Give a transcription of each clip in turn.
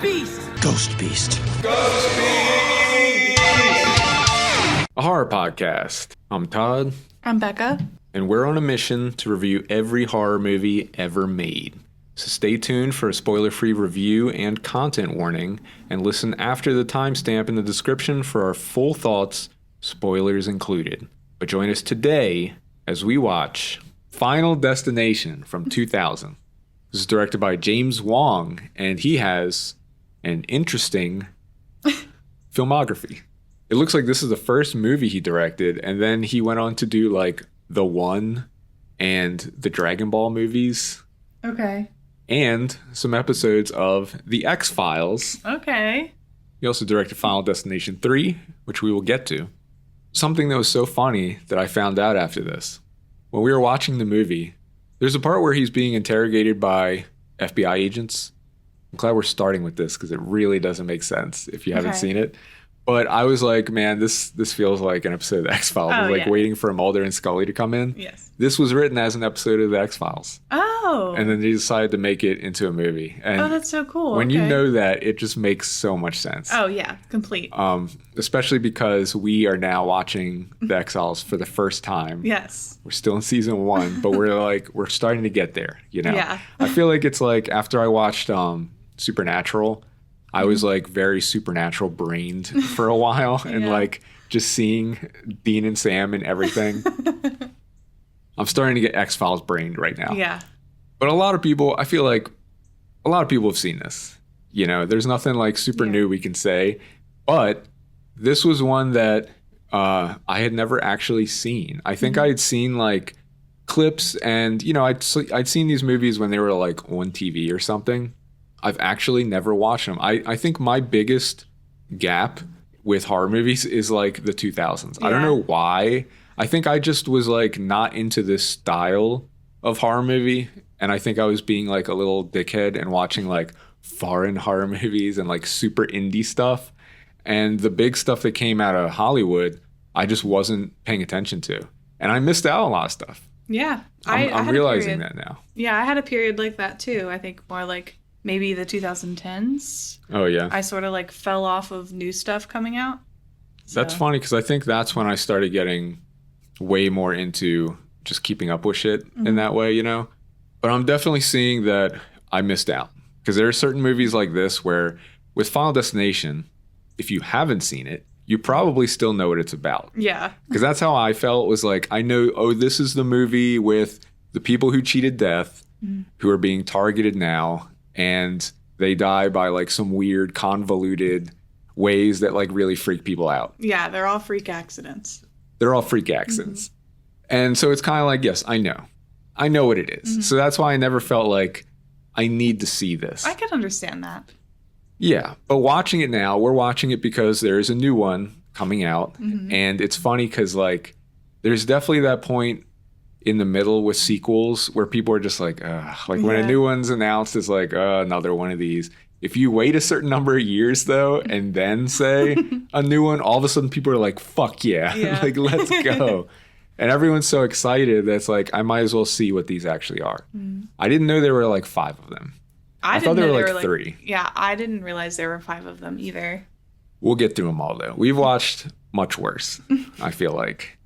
Beast! Ghost Beast. A horror podcast. I'm Todd. I'm Becca. And we're on a mission to review every horror movie ever made. So stay tuned for a spoiler-free review and content warning, and listen after the timestamp in the description for our full thoughts, spoilers included. But join us today as we watch Final Destination from 2000. This is directed by James Wong, and he has an interesting filmography. It looks like this is the first movie he directed, and then he went on to do like The One and the Dragon Ball movies. Okay. And some episodes of The X-Files. Okay. He also directed Final Destination 3, which we will get to. Something that was so funny that I found out after this. When we were watching the movie, there's a part where he's being interrogated by FBI agents. I'm glad we're starting with this because it really doesn't make sense if you haven't seen it. But I was like, man, this feels like an episode of The X-Files. I was waiting for Mulder and Scully to come in. Yes. This was written as an episode of The X-Files. Oh. And then they decided to make it into a movie. And that's so cool. When you know that, it just makes so much sense. Oh, yeah. Complete. Especially because we are now watching The X-Files for the first time. Yes. We're still in season 1, but we're starting to get there, you know? Yeah. I feel like it's like after I watched Supernatural, I was like very Supernatural brained for a while and like just seeing Dean and Sam and everything. I'm starting to get X-Files brained right now. Yeah. But I feel like a lot of people have seen this. You know, there's nothing like super new we can say. But this was one that I had never actually seen. I think I had seen like clips and, you know, I'd seen these movies when they were like on TV or something. I've actually never watched them. I think my biggest gap with horror movies is like the 2000s. I don't know why. I think I just was like not into this style of horror movie. And I think I was being like a little dickhead and watching like foreign horror movies and like super indie stuff. And the big stuff that came out of Hollywood, I just wasn't paying attention to. And I missed out on a lot of stuff. Yeah. I'm realizing that now. Yeah, I had a period like that too. I think more like maybe the 2010s. Oh, yeah. I sort of like fell off of new stuff coming out. So. That's funny because I think that's when I started getting way more into just keeping up with shit in that way, you know? But I'm definitely seeing that I missed out because there are certain movies like this where with Final Destination, if you haven't seen it, you probably still know what it's about. Yeah. Because that's how I felt was like, I know, oh, this is the movie with the people who cheated death who are being targeted now. And they die by like some weird convoluted ways that like really freak people out. Yeah, they're all freak accidents. They're all freak accidents. And so it's kind of like, yes, I know what it is. So that's why I never felt like I need to see this. I can understand that. Yeah. But watching it now, we're watching it because there's a new one coming out. And it's funny because like there's definitely that point in the middle with sequels where people are just like when a new one's announced, it's like, another one of these. If you wait a certain number of years, though, and then say a new one, all of a sudden people are like, fuck yeah. Like, let's go. And everyone's so excited that it's like, I might as well see what these actually are. I didn't know there were like 5 of them. I thought there were like 3. Yeah, I didn't realize there were 5 of them either. We'll get through them all, though. We've watched much worse, I feel like.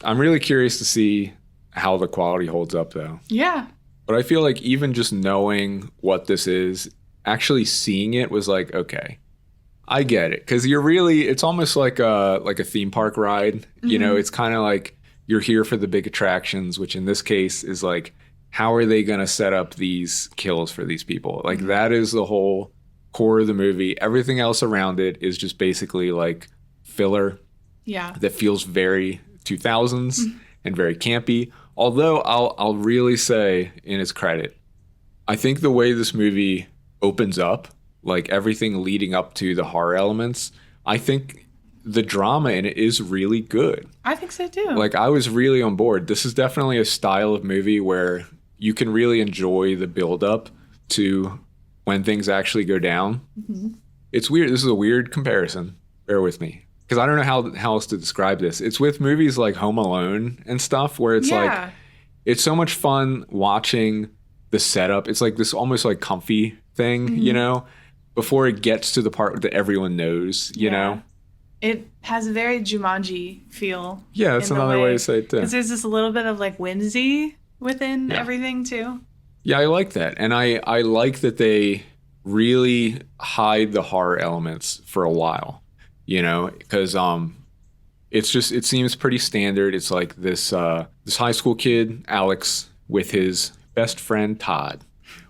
I'm really curious to see how the quality holds up, though. Yeah. But I feel like even just knowing what this is, actually seeing it was like, okay, I get it. Because it's almost like a theme park ride. You know, it's kind of like you're here for the big attractions, which in this case is like, how are they going to set up these kills for these people? Like that is the whole core of the movie. Everything else around it is just basically like filler. Yeah. That feels very 2000s and very campy. Although I'll really say in its credit, I think the way this movie opens up, like everything leading up to the horror elements, I think the drama in it is really good. I think so too. Like I was really on board. This is definitely a style of movie where you can really enjoy the build up to when things actually go down. It's weird. This is a weird comparison. Bear with me. Because I don't know how else to describe this. It's with movies like Home Alone and stuff where it's like, it's so much fun watching the setup. It's like this almost like comfy thing, you know? before it gets to the part that everyone knows, you know? It has a very Jumanji feel. Yeah, that's another way to say it too. Because there's this little bit of like whimsy within everything too. Yeah, I like that. And I like that they really hide the horror elements for a while, you know, because it's just, it seems pretty standard. It's like this high school kid, Alex, with his best friend, Todd,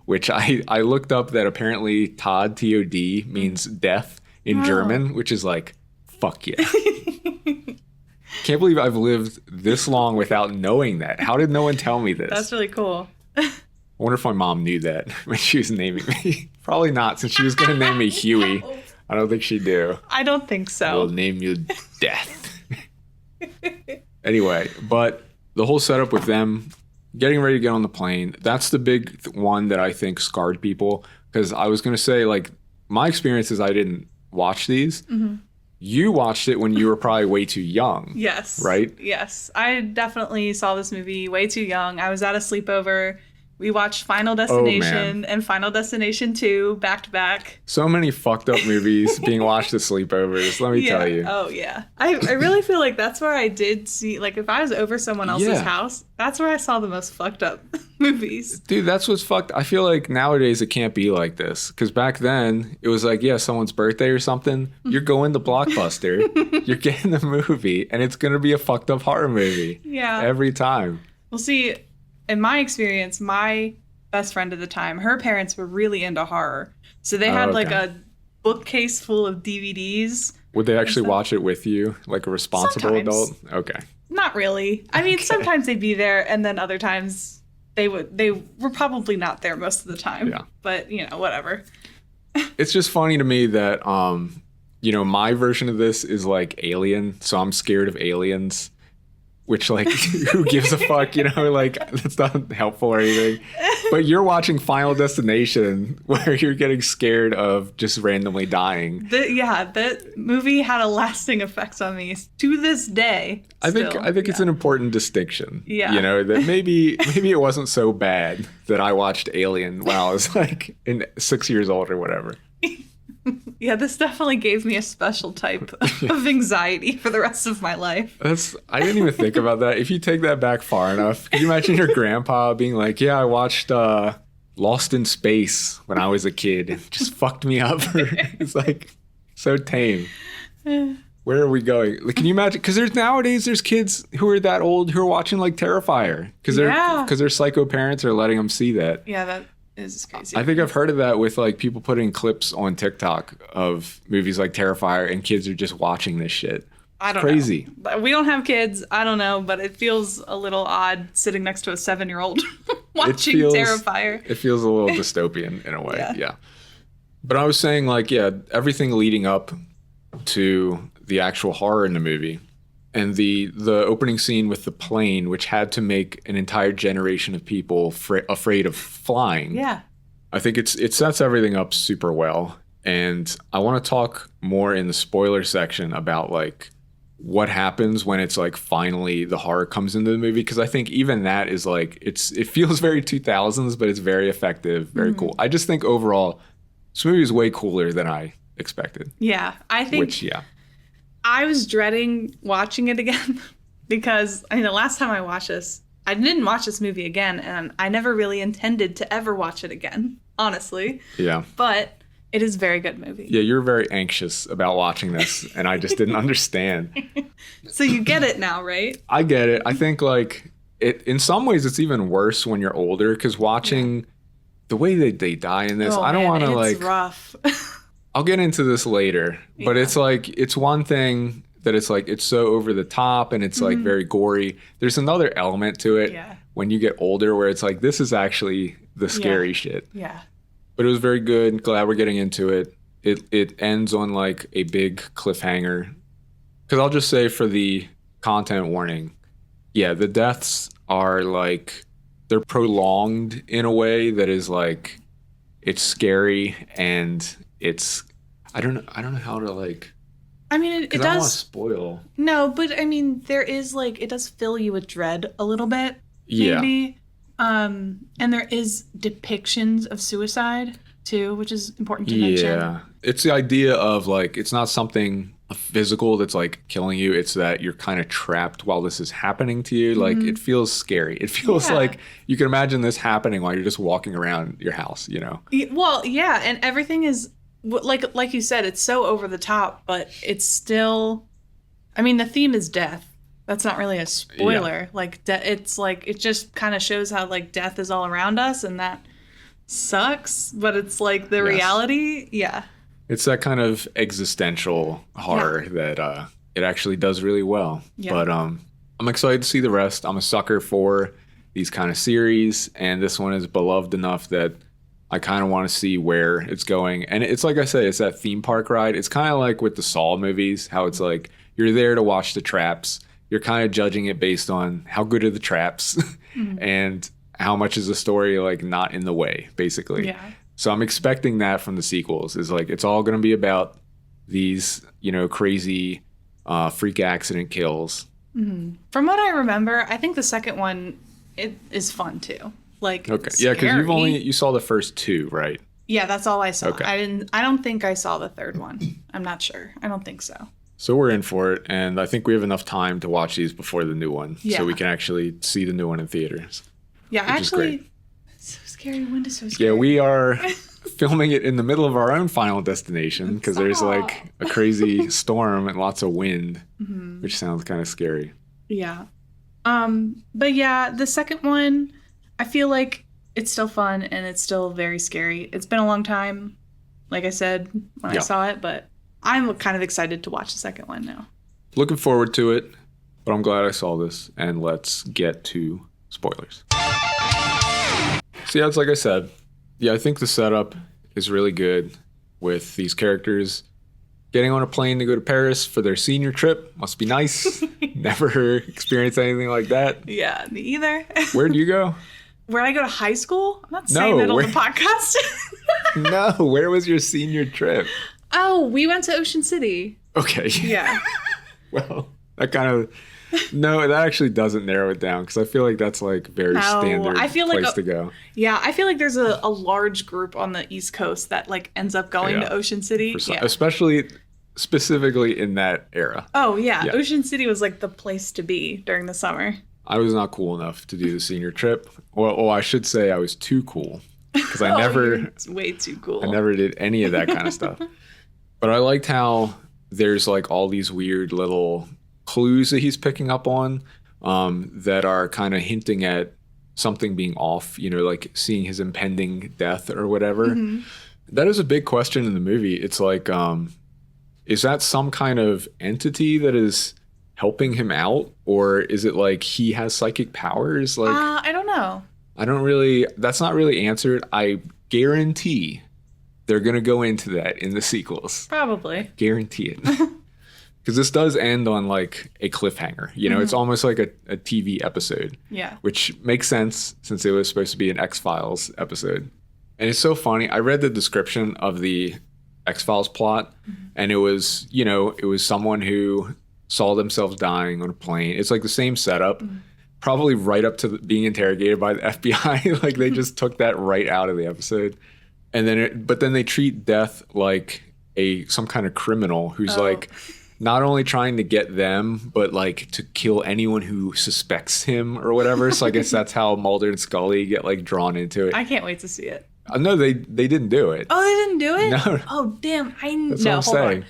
which I looked up that apparently Todd, T-O-D, means death in German, which is like, fuck yeah. Can't believe I've lived this long without knowing that. How did no one tell me this? That's really cool. I wonder if my mom knew that when she was naming me. Probably not, since she was going to name me Huey. I don't think she'd do. I don't think so. We'll name you Death. Anyway, but the whole setup with them getting ready to get on the plane, that's the big one that I think scarred people. Because I was going to say, like, my experience is I didn't watch these. Mm-hmm. You watched it when you were probably way too young. Yes. Right? Yes. I definitely saw this movie way too young. I was at a sleepover. We watched Final Destination and Final Destination 2 back to back. So many fucked up movies being watched at sleepovers, let me tell you. Oh, yeah. I really feel like that's where I did see, like, if I was over someone else's house, that's where I saw the most fucked up movies. Dude, that's what's fucked. I feel like nowadays it can't be like this. Because back then, it was like, yeah, someone's birthday or something. You're going to Blockbuster. You're getting the movie. And it's going to be a fucked up horror movie. Yeah. Every time. Well, see, in my experience, my best friend at the time, her parents were really into horror. So they had like a bookcase full of DVDs. Would they actually watch it with you, like a responsible adult? Okay. Not really. I mean, sometimes they'd be there, and then other times they were probably not there most of the time. Yeah. But, you know, whatever. It's just funny to me that, you know, my version of this is like Alien, so I'm scared of aliens. Which, like, who gives a fuck, you know? Like, that's not helpful or anything. But you're watching Final Destination where you're getting scared of just randomly dying. That movie had a lasting effect on me to this day. I think it's an important distinction. Yeah. You know, that maybe it wasn't so bad that I watched Alien when I was, like, 6 years old or whatever. Yeah, this definitely gave me a special type of anxiety for the rest of my life. I didn't even think about that. If you take that back far enough, can you imagine your grandpa being like, yeah, I watched Lost in Space when I was a kid. It just fucked me up. It's like so tame. Where are we going? Like, can you imagine? Because there's kids who are that old who are watching like Terrifier because their psycho parents are letting them see that. Yeah, that is crazy. I think I've heard of that with like people putting clips on TikTok of movies like Terrifier and kids are just watching this shit. I don't crazy. know. We don't have kids. I don't know, but it feels a little odd sitting next to a 7-year-old watching Terrifier. It feels a little dystopian in a way. Yeah. But I was saying like, yeah, everything leading up to the actual horror in the movie and the opening scene with the plane, which had to make an entire generation of people afraid of flying. Yeah. I think it sets everything up super well. And I want to talk more in the spoiler section about like what happens when it's like finally the horror comes into the movie. Because I think even that is like, it feels very 2000s, but it's very effective, very cool. I just think overall, this movie is way cooler than I expected. Yeah. I think... I was dreading watching it again because, I mean, the last time I watched this, I didn't watch this movie again, and I never really intended to ever watch it again, honestly. Yeah. But it is a very good movie. Yeah, you're very anxious about watching this, and I just didn't understand. So you get it now, right? I get it. I think, like, in some ways it's even worse when you're older, because watching the way they die in this, I don't want to, like... It's rough. I'll get into this later, but it's like, it's one thing that it's like, it's so over the top and it's like very gory. There's another element to it when you get older where it's like, this is actually the scary shit. Yeah. But it was very good. Glad we're getting into it. It ends on like a big cliffhanger. Because I'll just say for the content warning, yeah, the deaths are like, they're prolonged in a way that is like, it's scary and it's I don't know how to like. I mean, it does. I don't want to spoil. No, but I mean, there is like it does fill you with dread a little bit. Maybe. Yeah. And there is depictions of suicide too, which is important to mention. Yeah. It's the idea of like, it's not something physical that's like killing you. It's that you're kind of trapped while this is happening to you. Like it feels scary. It feels like you can imagine this happening while you're just walking around your house, you know? Well, yeah. And everything is like you said, it's so over the top, but it's still, I mean, the theme is death. That's not really a spoiler. Yeah. Like it's like, it just kind of shows how like death is all around us and that sucks, but it's like the reality. Yeah. It's that kind of existential horror that it actually does really well. Yeah. But I'm excited to see the rest. I'm a sucker for these kind of series, and this one is beloved enough that I kind of want to see where it's going. And it's like I said, it's that theme park ride. It's kind of like with the Saw movies, how it's like you're there to watch the traps. You're kind of judging it based on how good are the traps and how much is the story like not in the way, basically. Yeah. So I'm expecting that from the sequels. Is like it's all going to be about these, you know, crazy freak accident kills. Mm-hmm. From what I remember, I think the second one it is fun too. Like okay, yeah, because you saw the first two, right? Yeah, that's all I saw. Okay. I don't think I saw the third one. I'm not sure. I don't think so. So we're in for it, and I think we have enough time to watch these before the new one, so we can actually see the new one in theaters. Yeah, actually. So scary. Wind is so scary. Yeah, we are filming it in the middle of our own Final Destination because there's like a crazy storm and lots of wind, which sounds kind of scary. Yeah. But yeah, the second one, I feel like it's still fun and it's still very scary. It's been a long time, like I said, when I saw it, but I'm kind of excited to watch the second one now. Looking forward to it, but I'm glad I saw this, and let's get to spoilers. So yeah, it's like I said. Yeah, I think the setup is really good with these characters getting on a plane to go to Paris for their senior trip. Must be nice. Never experienced anything like that. Yeah, me either. Where'd you go? Where'd I go to high school? I'm not saying that on the podcast. No, where was your senior trip? Oh, we went to Ocean City. Okay. Yeah. Well, that kind of... No, that actually doesn't narrow it down because I feel like that's like very standard place to go. Yeah, I feel like there's a large group on the East Coast that like ends up going to Ocean City. Especially specifically in that era. Oh, yeah. Ocean City was like the place to be during the summer. I was not cool enough to do the senior trip. Well, I should say I was too cool because I never... It's way too cool. I never did any of that kind of stuff. But I liked how there's like all these weird little clues that he's picking up on that are kind of hinting at something being off, you know, like seeing his impending death or whatever. That is a big question in the movie. It's like, is that some kind of entity that is helping him out, or is it like he has psychic powers? Like, I don't know. That's not really answered. I guarantee they're going to go into that in the sequels. Probably. I guarantee it. Because this does end on like a cliffhanger. You know, it's almost like a TV episode. Yeah. Which makes sense since it was supposed to be an X-Files episode. And it's so funny. I read the description of the X-Files plot, and it was, you know, it was someone who saw themselves dying on a plane. It's like the same setup, probably right up to being interrogated by the FBI. Like they just took that right out of the episode. And then, but then they treat death like some kind of criminal who's like not only trying to get them, but like to kill anyone who suspects him or whatever. So I guess that's how Mulder and Scully get like drawn into it. I can't wait to see it. No, they didn't do it. Oh, they didn't do it? No. Oh, damn. That's what I'm saying.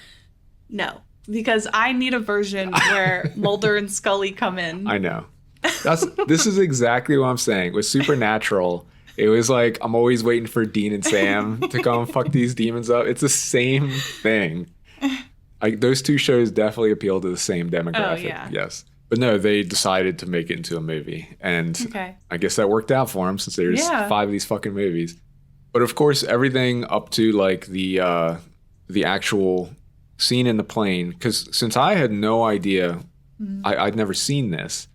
No, because I need a version where Mulder and Scully come in. I know. This is exactly what I'm saying. With Supernatural, it was like, I'm always waiting for Dean and Sam to come fuck these demons up. It's the same thing. Like those two shows definitely appeal to the same demographic. Oh, yeah. Yes. But no, they decided to make it into a movie. And I guess that worked out for them since there's 5 of these fucking movies. But of course, everything up to like the actual scene in the plane, because since I had no idea, I'd never seen this.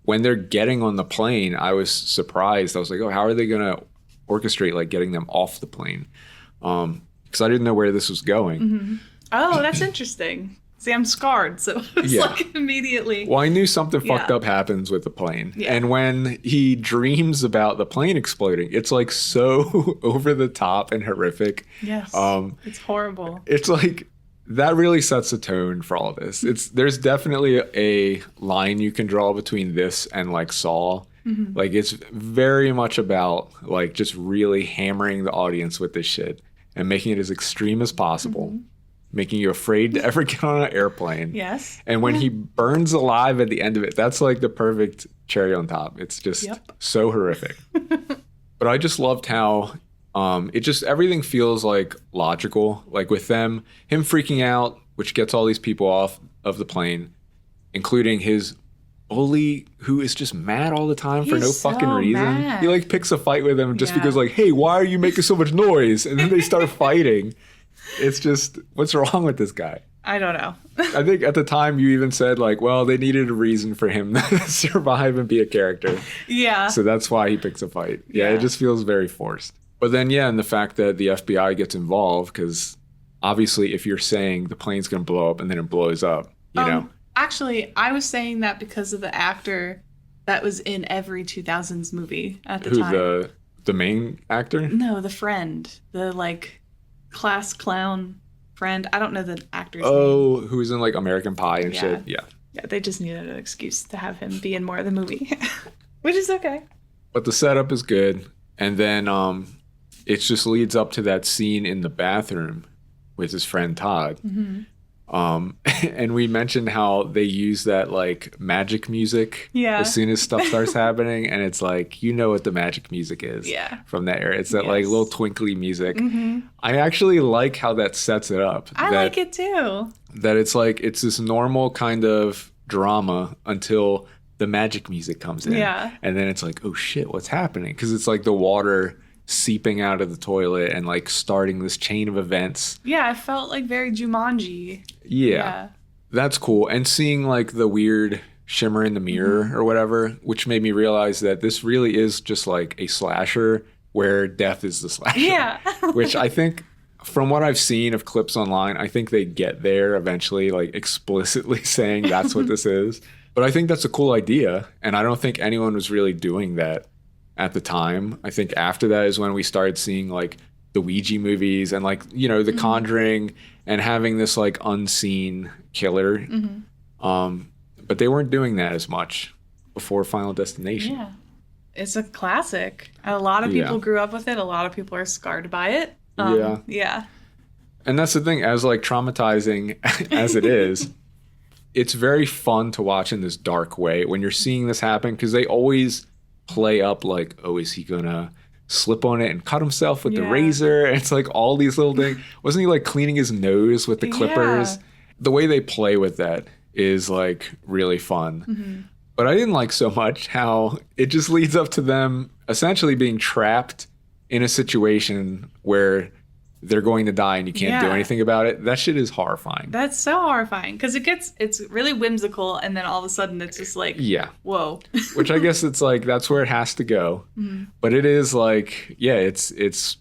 When they're getting on the plane, I was surprised. I was like, oh, how are they going to orchestrate like getting them off the plane? Because I didn't know where this was going. Oh, that's interesting. See, I'm scarred, so it's Yeah. like immediately. Well, I knew something fucked Yeah. up happens with the plane. Yeah. And when he dreams about the plane exploding, it's like so over the top and horrific. Yes. It's horrible. It's like that really sets the tone for all of this. There's definitely a line you can draw between this and like Saw. Like it's very much about like just really hammering the audience with this shit and making it as extreme as possible. Making you afraid to ever get on an airplane. Yes. And when he burns alive at the end of it, that's like the perfect cherry on top. It's just so horrific. But I just loved how it just everything feels like logical. Like with him freaking out, which gets all these people off of the plane, including his bully who is just mad all the time for no fucking reason. Mad. He like picks a fight with him just because like, hey, why are you making so much noise? And then they start fighting. It's just, what's wrong with this guy? I don't know. I think at the time you even said like, well, they needed a reason for him to survive and be a character. Yeah. So that's why he picks a fight. Yeah, it just feels very forced. But then, and the fact that the FBI gets involved, because obviously if you're saying the plane's going to blow up and then it blows up, you know. Actually, I was saying that because of the actor that was in every 2000s movie at the time. Who, the main actor? No, the friend. The like class clown friend. I don't know the actor's name. Oh, who's in like American Pie and shit. Yeah. Yeah, they just needed an excuse to have him be in more of the movie, which is okay. But the setup is good. And then it just leads up to that scene in the bathroom with his friend Todd. And we mentioned how they use that like magic music as soon as stuff starts happening, and it's like, you know what the magic music is from that era. It's that like little twinkly music. I actually like how that sets it up. I like it too. That it's like it's this normal kind of drama until the magic music comes in. And then it's like, oh shit, what's happening? Because it's like the water seeping out of the toilet and like starting this chain of events. Yeah, it felt like very Jumanji. Yeah. That's cool. And seeing like the weird shimmer in the mirror or whatever, which made me realize that this really is just like a slasher where death is the slasher. Yeah. Which I think from what I've seen of clips online, I think they get there eventually, like explicitly saying that's what this is. But I think that's a cool idea. And I don't think anyone was really doing that at the time. I think after that is when we started seeing like the Ouija movies and like, you know, The Conjuring and having this like unseen killer. But they weren't doing that as much before Final Destination. Yeah. It's a classic. A lot of people grew up with it. A lot of people are scarred by it. Yeah. And that's the thing, as like traumatizing as it is, it's very fun to watch in this dark way when you're seeing this happen, because they always play up like, oh, is he gonna slip on it and cut himself with the razor? And it's like all these little things. Wasn't he like cleaning his nose with the clippers? The way they play with that is like really fun. But I didn't like so much how it just leads up to them essentially being trapped in a situation where they're going to die and you can't do anything about it. That shit is horrifying. That's so horrifying because it's really whimsical, and then all of a sudden it's just like, whoa. Which I guess it's like that's where it has to go. But it is like, it's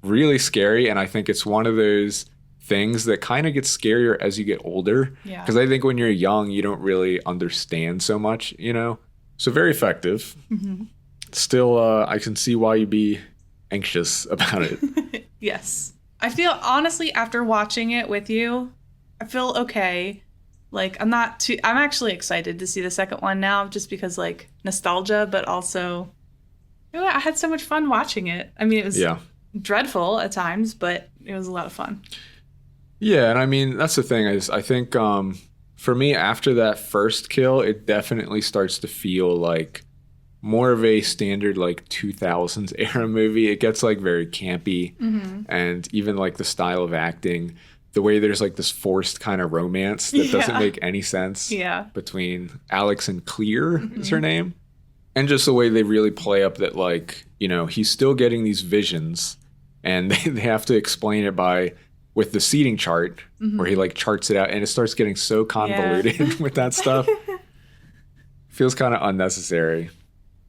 really scary, and I think it's one of those things that kind of gets scarier as you get older. Because I think when you're young, you don't really understand so much, you know? So very effective. Still, I can see why you'd be anxious about it. Yes. I feel, honestly, after watching it with you, I feel okay. Like, I'm actually excited to see the second one now, just because, like, nostalgia, but also, I had so much fun watching it. I mean, it was dreadful at times, but it was a lot of fun. Yeah, and I mean, that's the thing is, I think for me, after that first kill, it definitely starts to feel like more of a standard like 2000s era movie. It gets like very campy, and even like the style of acting, the way there's like this forced kind of romance that doesn't make any sense between Alex and Clear is her name. And just the way they really play up that, like, you know, he's still getting these visions, and they have to explain it with the seating chart where he like charts it out, and it starts getting so convoluted with that stuff. Feels kind of unnecessary.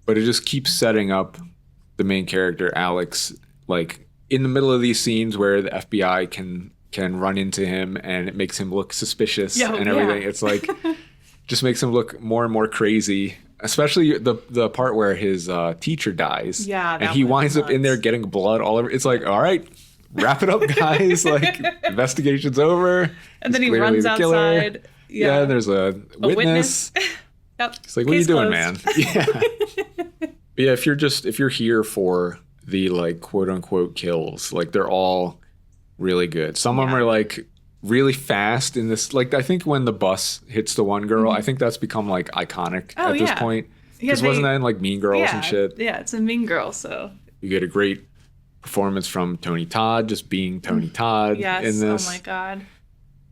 But it just keeps setting up the main character, Alex, like in the middle of these scenes where the FBI can can run into him and it makes him look suspicious Yeah, and everything. yeah. It's like just makes him look more and more crazy. Especially the part where his teacher dies. Yeah, and that he was winds up in there nuts. getting blood all over. It's like, all right, wrap it up, guys. Like, investigation's over. And then He's he clearly runs the killer. outside. Yeah, there's a witness. Yep. It's like, what are you Case doing, closed. man? Yeah. But yeah, if you're here for the like quote unquote kills, like they're all really good. Some of them Yeah. are like really fast in this. Like I think when the bus hits the one girl, I think that's become like iconic Oh, at this yeah. point. Yeah, Because wasn't that in like Mean Girls yeah, and shit? Yeah, it's a Mean Girl, so. You get a great performance from Tony Todd, just being Tony Todd Yes, in this. oh my God.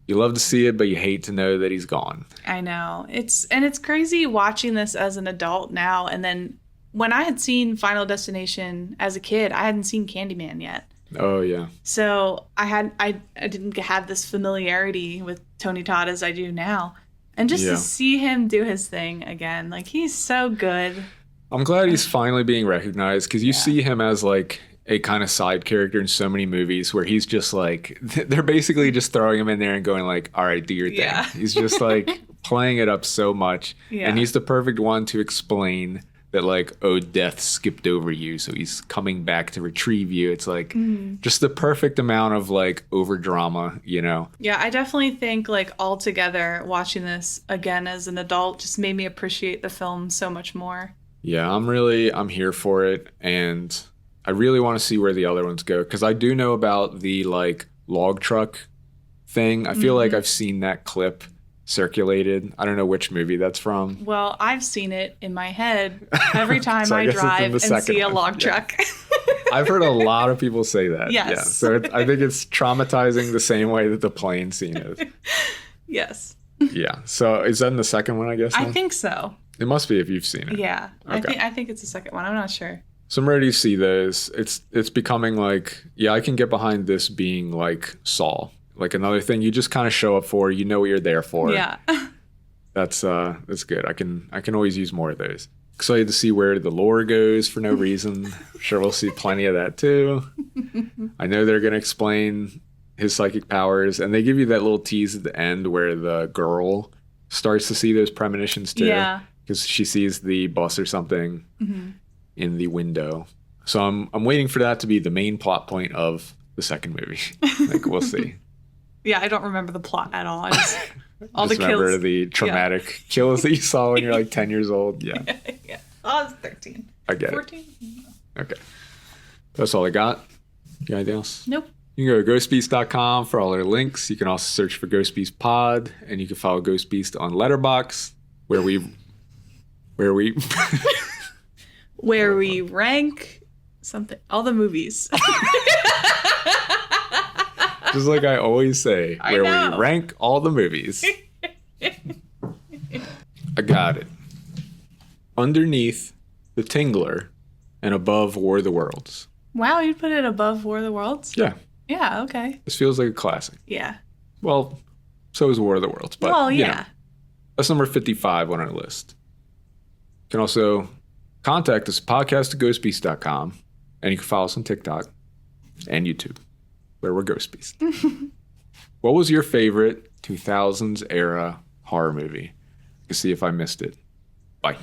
You love to see it, but you hate to know that he's gone. I know. It's crazy watching this as an adult now. And then when I had seen Final Destination as a kid, I hadn't seen Candyman yet. Oh yeah. So I didn't have this familiarity with Tony Todd as I do now. And just Yeah. to see him do his thing again, like he's so good. I'm glad he's finally being recognized because you see him as like a kind of side character in so many movies where he's just like, they're basically just throwing him in there and going like, all right, do your thing. Yeah. He's just like playing it up so much. Yeah. And he's the perfect one to explain that like, oh, death skipped over you. So he's coming back to retrieve you. It's like just the perfect amount of like over drama, you know? Yeah, I definitely think like altogether watching this again as an adult just made me appreciate the film so much more. Yeah, I'm here for it. And I really want to see where the other ones go. Cause I do know about the like log truck thing. I feel like I've seen that clip circulated. I don't know which movie that's from. Well, I've seen it in my head every time So I I guess it's in drive the and second see a one. log Yeah. truck. I've heard a lot of people say that. Yes. Yeah. So I think it's traumatizing the same way that the plane scene is. Yes. Yeah. So is that in the second one, I guess? I then? think so. It must be if you've seen it. Yeah. Okay. I think it's the second one. I'm not sure. So I'm ready to see those. It's becoming like, yeah, I can get behind this being like Saw. Like another thing you just kind of show up for, you know what you're there for. Yeah. That's good. I can always use more of those. Excited to see where the lore goes for no reason. Sure we'll see plenty of that too. I know they're gonna explain his psychic powers, and they give you that little tease at the end where the girl starts to see those premonitions too. Yeah. Because she sees the bus or something in the window. So I'm waiting for that to be the main plot point of the second movie. Like we'll see. Yeah, I don't remember the plot at all. I just all Just the remember kills. the traumatic kills that you saw when you're like 10 years old. Yeah, Yeah. Oh, I was 13. I get 14? it. Okay. That's all I got. You got anything else? Nope. You can go to ghostbeast.com for all our links. You can also search for Ghost Beast Pod, and you can follow Ghost Beast on Letterboxd, where we Where we rank something, all the movies. just like I always say, I where know. we rank all the movies. I got it. Underneath the Tingler and above War of the Worlds. Wow, you'd put it above War of the Worlds? Yeah, Yeah, okay. this feels like a classic. Yeah. Well, so is War of the Worlds, but Well, you yeah. know, that's number 55 on our list. You can also contact us at podcast@ghostbeast.com, and you can follow us on TikTok and YouTube, where we're Ghost Beast. What was your favorite 2000s era horror movie? To see if I missed it. Bye.